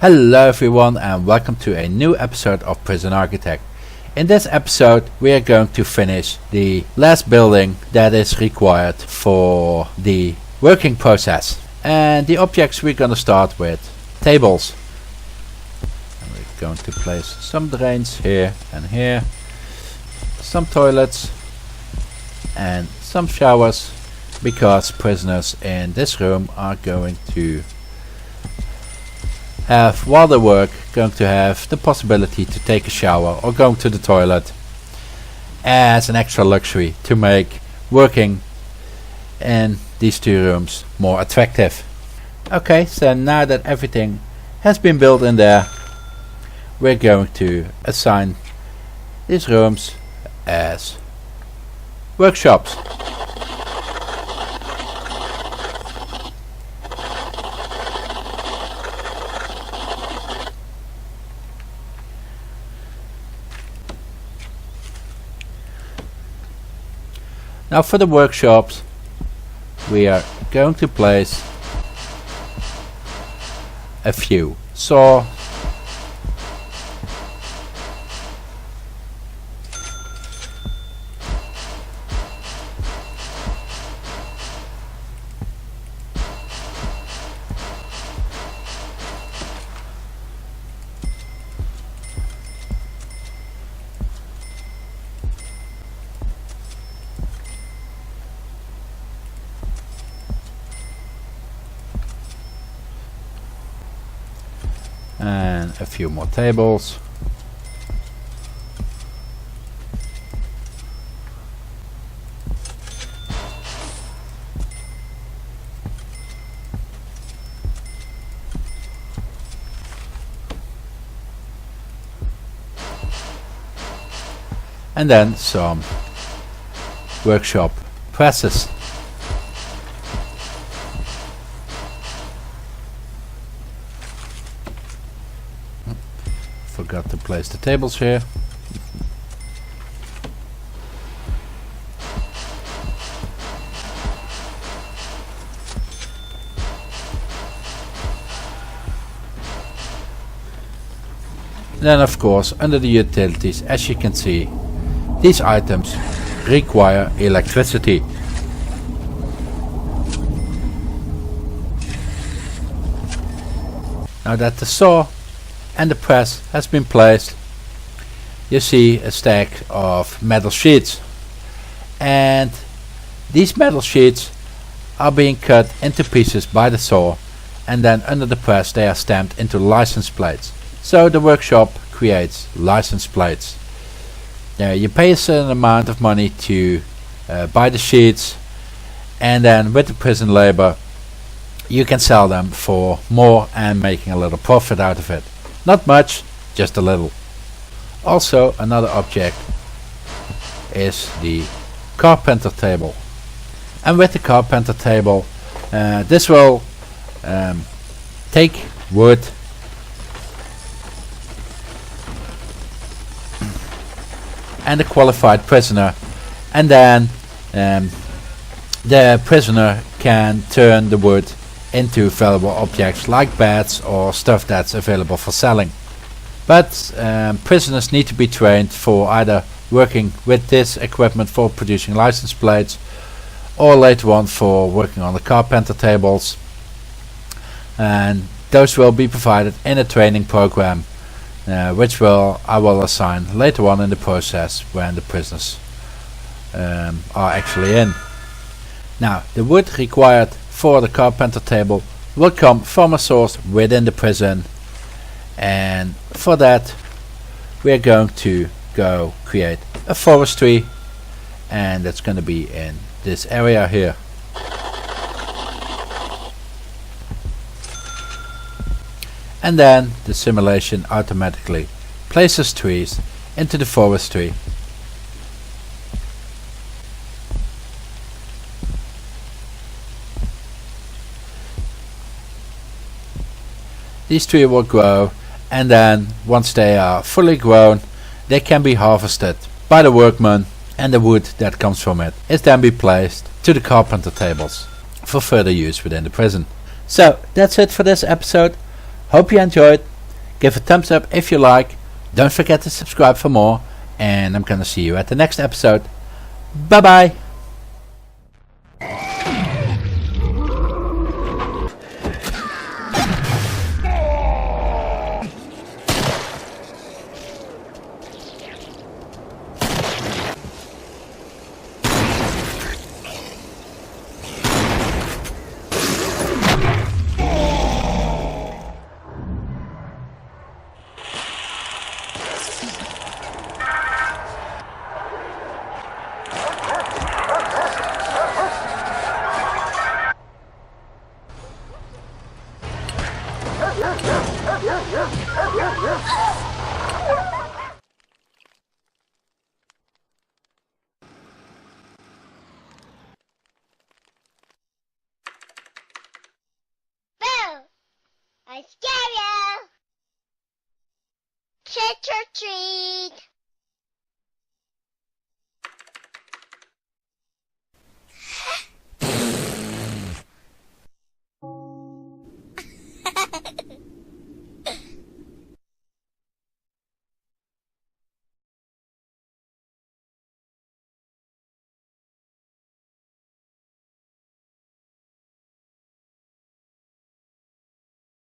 Hello everyone and welcome to a new episode of Prison Architect. In this episode we are going to finish the last building that is required for the working process. And the objects we're going to start with tables. And we're going to place some drains here and here, some toilets and some showers, because prisoners in this room are going to have, while they work, going to have the possibility to take a shower or go to the toilet as an extra luxury to make working in these two rooms more attractive. Okay, so now that everything has been built in there, we're going to assign these rooms as workshops. Now for the workshops we are going to place a few saw, and a few more tables. And then some workshop presses. Forgot to place the tables here. Then of course under the utilities, as you can see, these items require electricity. Now that the saw and the press has been placed, you see a stack of metal sheets, and these metal sheets are being cut into pieces by the saw, and then under the press they are stamped into license plates. So the workshop creates license plates. You pay a certain amount of money to buy the sheets, and then with the prison labor you can sell them for more and making a little profit out of it. Not much, just a little. Also another object is the carpenter table. And with the carpenter table, this will take wood and a qualified prisoner, and then the prisoner can turn the wood into valuable objects like beds or stuff that's available for selling. But prisoners need to be trained for either working with this equipment for producing license plates, or later on for working on the carpenter tables, and those will be provided in a training program, which I will assign later on in the process when the prisoners are actually in. Now the wood required for the carpenter table will come from a source within the prison, and for that we are going to go create a forestry, and that's going to be in this area here. And then the simulation automatically places trees into the forestry. These trees will grow, and then once they are fully grown they can be harvested by the workman, and the wood that comes from it is then be placed to the carpenter tables for further use within the prison. So that's it for this episode. Hope you enjoyed. Give a thumbs up if you like. Don't forget to subscribe for more. And I'm gonna see you at the next episode. Bye bye. Boo! I scare you! Trick or treat!